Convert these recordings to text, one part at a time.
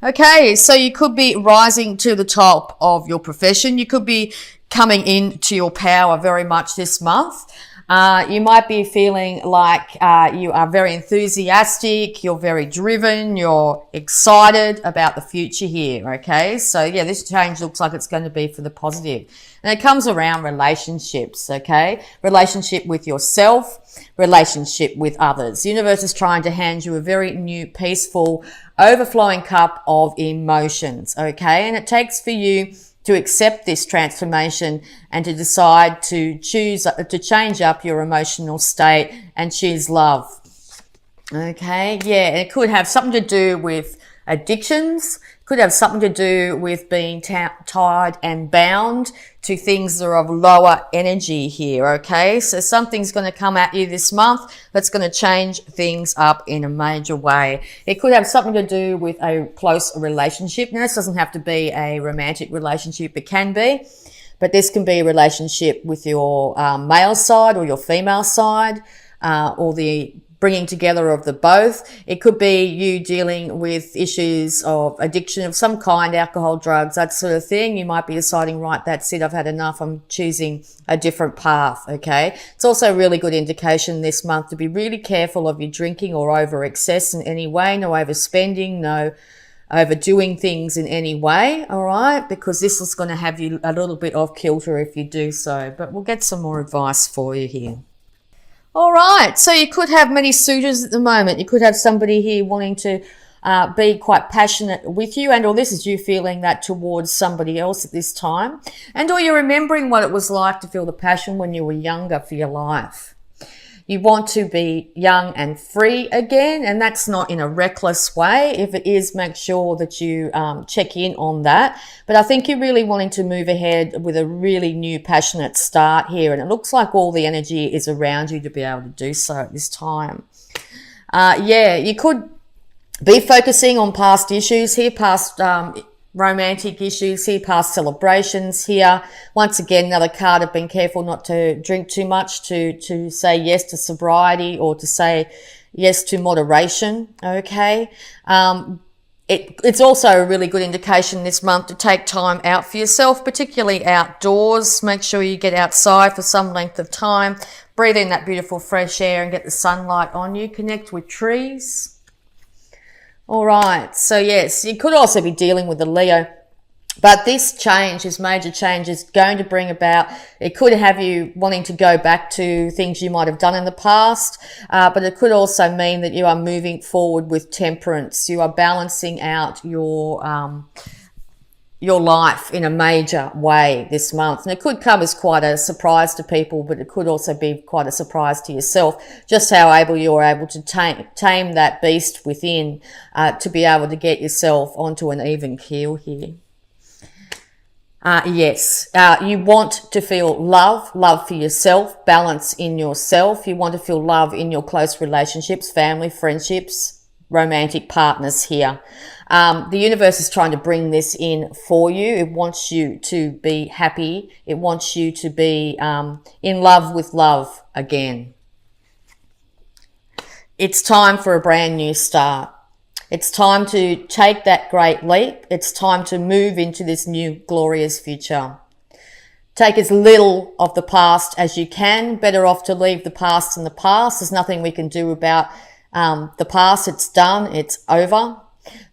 Okay, so you could be rising to the top of your profession. You could be coming into your power very much this month. You might be feeling like you are very enthusiastic, you're very driven, you're excited about the future here, okay? So yeah, this change looks like it's going to be for the positive. And it comes around relationships, okay? Relationship with yourself, relationship with others. The universe is trying to hand you a very new, peaceful, overflowing cup of emotions, okay? And it takes for you to accept this transformation and to decide to choose to change up your emotional state and choose love. Okay, yeah, it could have something to do with addictions, could have something to do with being tied and bound to things that are of lower energy here, okay? So something's going to come at you this month that's going to change things up in a major way. It could have something to do with a close relationship. Now, this doesn't have to be a romantic relationship, it can be, but this can be a relationship with your male side or your female side, or the bringing together of the both. It could be you dealing with issues of addiction of some kind, alcohol, drugs, that sort of thing. You might be deciding, right, that's it, I've had enough, I'm choosing a different path, okay? It's also a really good indication this month to be really careful of your drinking or over excess in any way, no overspending, no overdoing things in any way, all right? Because this is going to have you a little bit off kilter if you do so. But we'll get some more advice for you here. All right, so you could have many suitors at the moment. You could have somebody here wanting to be quite passionate with you, and or this is you feeling that towards somebody else at this time, and or you're remembering what it was like to feel the passion when you were younger for your life. You want to be young and free again, and that's not in a reckless way. If it is, make sure that you check in on that. But I think you're really wanting to move ahead with a really new, passionate start here, and it looks like all the energy is around you to be able to do so at this time. Yeah, you could be focusing on past issues here, past romantic issues here, past celebrations here. Once again, another card of being careful not to drink too much, to say yes to sobriety or to say yes to moderation, okay? It's also a really good indication this month to take time out for yourself, particularly outdoors. Make sure you get outside for some length of time, breathe in that beautiful fresh air and get the sunlight on you, connect with trees. All right, so yes, you could also be dealing with a Leo, but this change, this major change is going to bring about, it could have you wanting to go back to things you might have done in the past, but it could also mean that you are moving forward with temperance. You are balancing out your life in a major way this month. And it could come as quite a surprise to people, but it could also be quite a surprise to yourself, just how able you're able to tame that beast within, to be able to get yourself onto an even keel here. Yes, you want to feel love for yourself, balance in yourself. You want to feel love in your close relationships, family, friendships, romantic partners here. The universe is trying to bring this in for you. It wants you to be happy. It wants you to be in love with love again. It's time for a brand new start. It's time to take that great leap. It's time to move into this new glorious future. Take as little of the past as you can. Better off to leave the past in the past. There's nothing we can do about the past. It's done. It's over.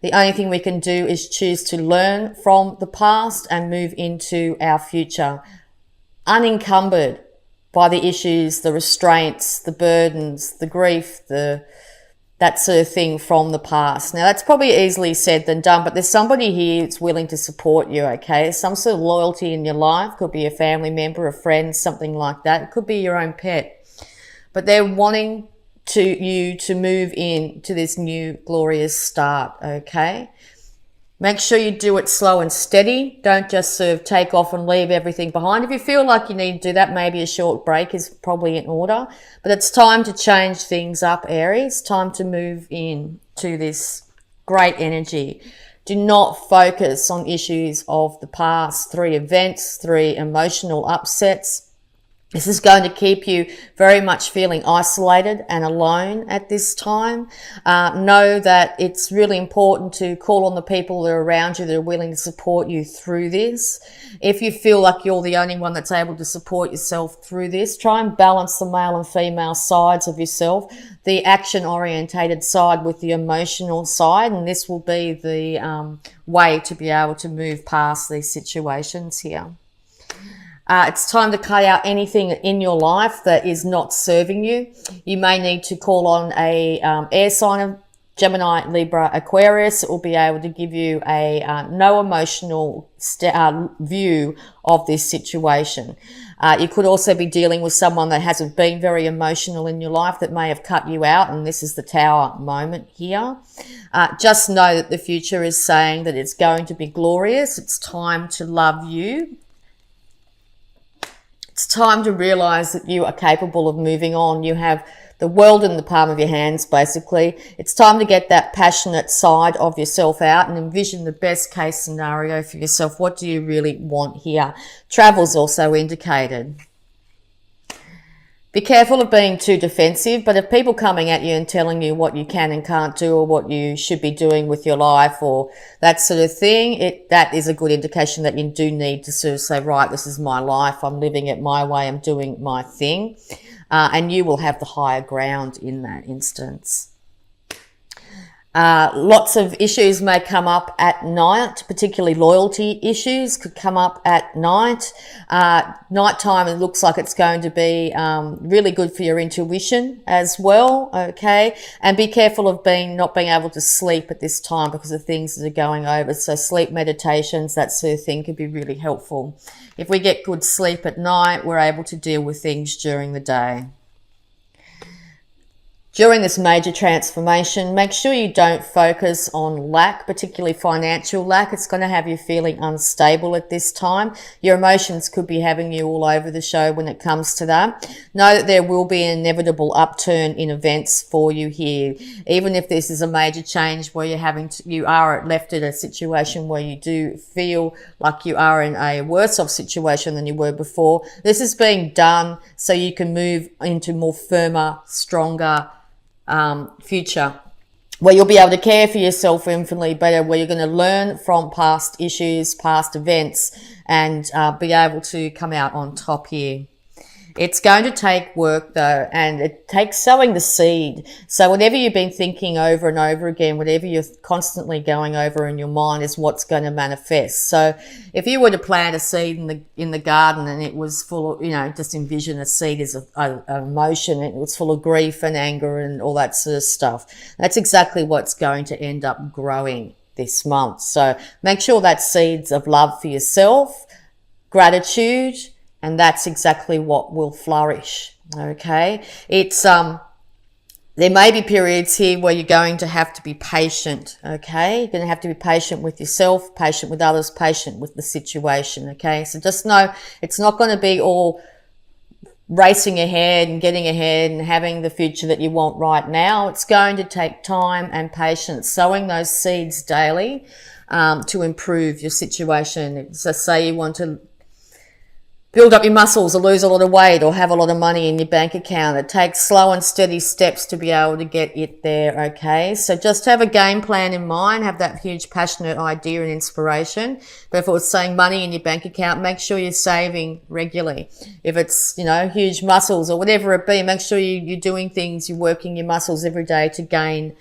The only thing we can do is choose to learn from the past and move into our future, unencumbered by the issues, the restraints, the burdens, the grief, that sort of thing from the past. Now, that's probably easily said than done, but there's somebody here that's willing to support you, okay? Some sort of loyalty in your life. Could be a family member, a friend, something like that. It could be your own pet. But they're wanting you to move in to this new glorious start, okay? Make sure you do it slow and steady. Don't just sort of take off and leave everything behind. If you feel like you need to do that, maybe a short break is probably in order. But it's time to change things up, Aries. Time to move in to this great energy. Do not focus on issues of the past, 3 events, 3 emotional upsets. This is going to keep you very much feeling isolated and alone at this time. Know that it's really important to call on the people that are around you that are willing to support you through this. If you feel like you're the only one that's able to support yourself through this, try and balance the male and female sides of yourself, the action-orientated side with the emotional side, and this will be the way to be able to move past these situations here. It's time to cut out anything in your life that is not serving you. You may need to call on a air sign of Gemini, Libra, Aquarius. It will be able to give you a no emotional view of this situation. You could also be dealing with someone that hasn't been very emotional in your life that may have cut you out, and this is the Tower moment here. Just know that the future is saying that it's going to be glorious. It's time to love you. It's time to realize that you are capable of moving on. You have the world in the palm of your hands, basically. It's time to get that passionate side of yourself out and envision the best case scenario for yourself. What do you really want here? Travel's also indicated. Be careful of being too defensive, but if people coming at you and telling you what you can and can't do or what you should be doing with your life or that sort of thing, that is a good indication that you do need to sort of say, right, this is my life, I'm living it my way, I'm doing my thing, and you will have the higher ground in that instance. Lots of issues may come up at night, particularly loyalty issues could come up at night. Nighttime, it looks like it's going to be really good for your intuition as well, okay? And be careful of not being able to sleep at this time because of things that are going over. So sleep meditations, that sort of thing could be really helpful. If we get good sleep at night, we're able to deal with things during the day. During this major transformation, make sure you don't focus on lack, particularly financial lack. It's going to have you feeling unstable at this time. Your emotions could be having you all over the show when it comes to that. Know that there will be an inevitable upturn in events for you here. Even if this is a major change where you are left in a situation where you do feel like you are in a worse off situation than you were before, this is being done so you can move into more firmer, stronger, future where you'll be able to care for yourself infinitely better, where you're going to learn from past issues, past events, and be able to come out on top here. It's going to take work though, and it takes sowing the seed. So whatever you've been thinking over and over again, whatever you're constantly going over in your mind is what's going to manifest. So if you were to plant a seed in the garden and it was full of, just envision a seed as an emotion, it was full of grief and anger and all that sort of stuff. That's exactly what's going to end up growing this month. So make sure that seeds of love for yourself, gratitude, and that's exactly what will flourish, okay? It's, there may be periods here where you're going to have to be patient, okay? You're going to have to be patient with yourself, patient with others, patient with the situation, okay? So just know it's not going to be all racing ahead and getting ahead and having the future that you want right now. It's going to take time and patience, sowing those seeds daily to improve your situation. So say you want to build up your muscles or lose a lot of weight or have a lot of money in your bank account. It takes slow and steady steps to be able to get it there, okay? So just have a game plan in mind, have that huge passionate idea and inspiration. But if it was saying money in your bank account, make sure you're saving regularly. If it's, huge muscles or whatever it be, make sure you're doing things, you're working your muscles every day to gain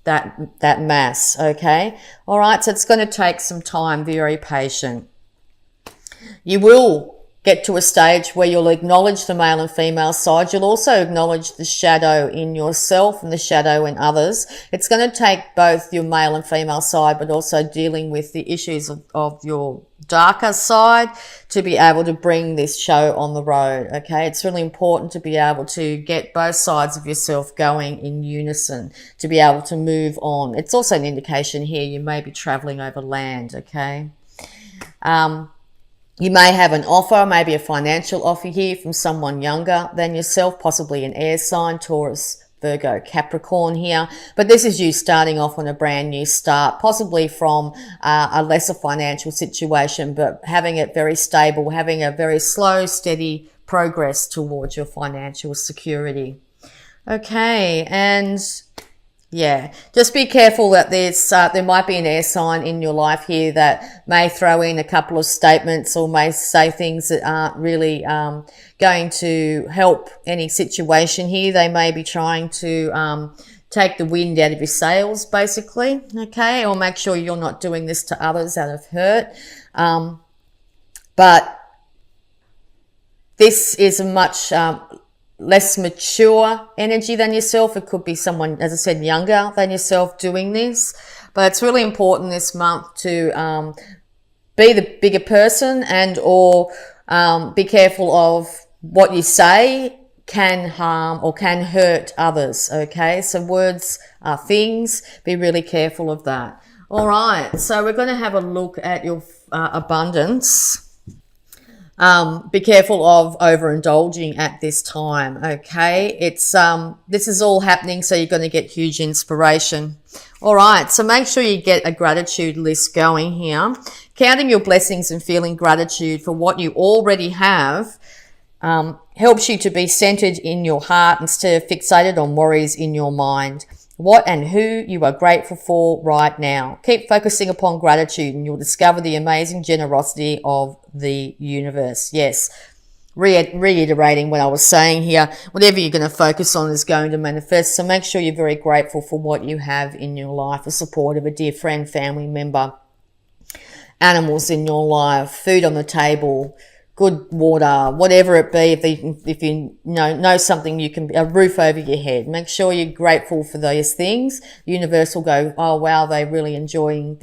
that mass, okay? All right, so it's going to take some time, very patient. You will get to a stage where you'll acknowledge the male and female side. You'll also acknowledge the shadow in yourself and the shadow in others. It's going to take both your male and female side, but also dealing with the issues of your darker side to be able to bring this show on the road, okay? It's really important to be able to get both sides of yourself going in unison, to be able to move on. It's also an indication here you may be traveling over land, okay? You may have an offer, maybe a financial offer here from someone younger than yourself, possibly an air sign, Taurus, Virgo, Capricorn here. But this is you starting off on a brand new start, possibly from a lesser financial situation, but having it very stable, having a very slow, steady progress towards your financial security. Okay, and yeah, just be careful that there might be an air sign in your life here that may throw in a couple of statements or may say things that aren't really going to help any situation here. They may be trying to take the wind out of your sails, basically, okay? Or make sure you're not doing this to others out of hurt. But this is a much less mature energy than yourself. It could be someone, as I said, younger than yourself doing this. But it's really important this month to be the bigger person and or be careful of what you say can harm or can hurt others, okay? So words are things. Be really careful of that. All right, so we're going to have a look at your abundance. Be careful of overindulging at this time, okay? It's this is all happening, so you're going to get huge inspiration. All right, so make sure you get a gratitude list going here. Counting your blessings and feeling gratitude for what you already have helps you to be centered in your heart instead of fixated on worries in your mind. What and who you are grateful for right now. Keep focusing upon gratitude and you'll discover the amazing generosity of the universe. Yes, reiterating what I was saying here, whatever you're going to focus on is going to manifest. So make sure you're very grateful for what you have in your life, the support of a dear friend, family member, animals in your life, food on the table, good water, whatever it be. If you know something, you can, a roof over your head. Make sure you're grateful for those things. The universe will go, oh wow, they're really enjoying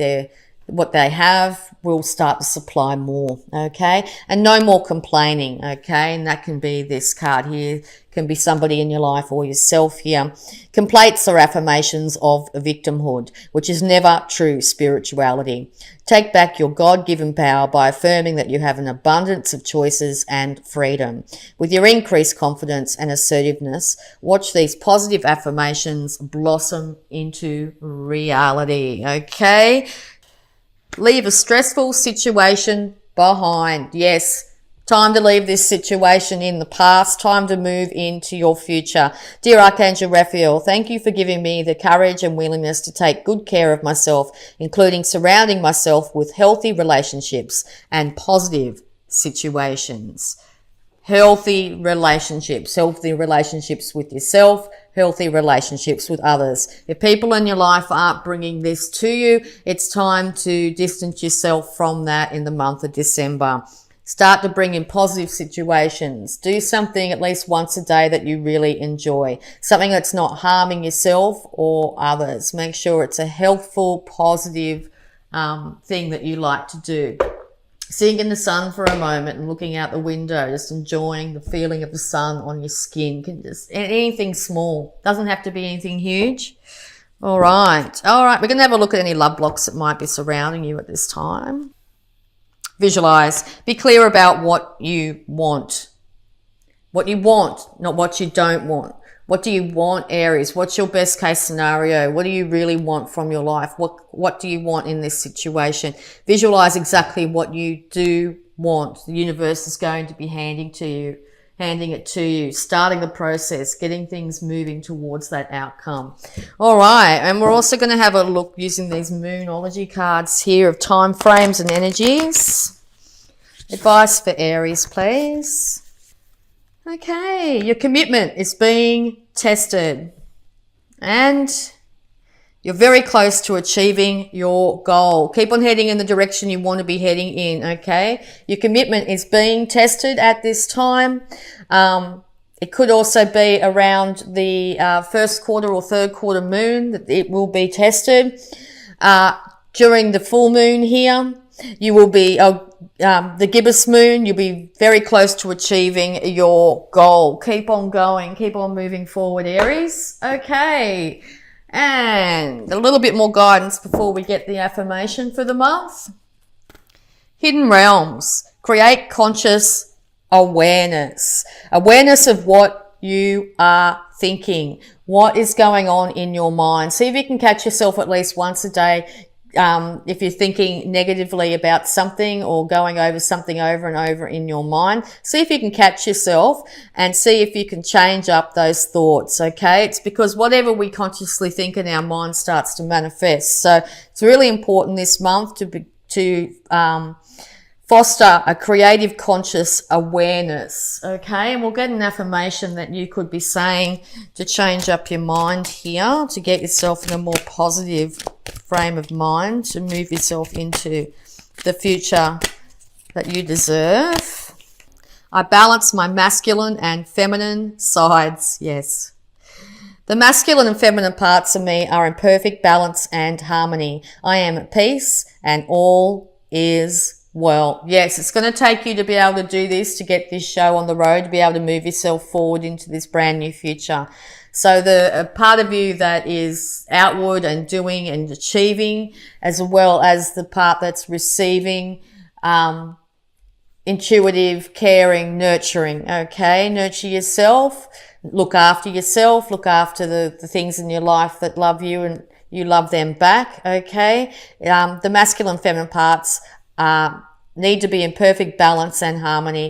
what they have. We'll start to supply more, okay? And no more complaining, okay? And that can be this card here, can be somebody in your life or yourself here. Complaints are affirmations of victimhood, which is never true spirituality. Take back your God-given power by affirming that you have an abundance of choices and freedom. With your increased confidence and assertiveness, watch these positive affirmations blossom into reality, okay? Leave a stressful situation behind. Yes, time to leave this situation in the past. Time to move into your future. Dear Archangel Raphael, thank you for giving me the courage and willingness to take good care of myself, including surrounding myself with healthy relationships and positive situations. Healthy relationships with yourself, healthy relationships with others. If people in your life aren't bringing this to you, it's time to distance yourself from that in the month of December. Start to bring in positive situations. Do something at least once a day that you really enjoy. Something that's not harming yourself or others. Make sure it's a healthful, positive thing that you like to do. Sitting in the sun for a moment and looking out the window, just enjoying the feeling of the sun on your skin. Can just anything small. Doesn't have to be anything huge. All right. We're going to have a look at any love blocks that might be surrounding you at this time. Visualize. Be clear about what you want. What you want, not what you don't want. What do you want, Aries? What's your best case scenario? What do you really want from your life? What do you want in this situation? Visualize exactly what you do want. The universe is going to be handing it to you, starting the process, getting things moving towards that outcome. All right. And we're also going to have a look using these Moonology cards here of time frames and energies. Advice for Aries, please. Okay, your commitment is being tested and you're very close to achieving your goal. Keep on heading in the direction you want to be heading in, okay? Your commitment is being tested at this time. It could also be around the first quarter or third quarter moon that it will be tested. During the full moon here, you will be, the gibbous moon, you'll be very close to achieving your goal. Keep on going, keep on moving forward, Aries. Okay. And a little bit more guidance before we get the affirmation for the month. Hidden realms. Create conscious awareness. Awareness of what you are thinking, what is going on in your mind. See if you can catch yourself at least once a day. If you're thinking negatively about something or going over something over and over in your mind, see if you can catch yourself and see if you can change up those thoughts. Okay. It's because whatever we consciously think in our mind starts to manifest. So it's really important this month to foster a creative conscious awareness. Okay. And we'll get an affirmation that you could be saying to change up your mind here, to get yourself in a more positive frame of mind, to move yourself into the future that you deserve. I balance my masculine and feminine sides. Yes. The masculine and feminine parts of me are in perfect balance and harmony. I am at peace and all is well. Yes, it's going to take you to be able to do this, to get this show on the road, to be able to move yourself forward into this brand new future. So the part of you that is outward and doing and achieving, as well as the part that's receiving, intuitive, caring, nurturing. Okay, nurture yourself, look after the things in your life that love you and you love them back. Okay, the masculine and feminine parts need to be in perfect balance and harmony.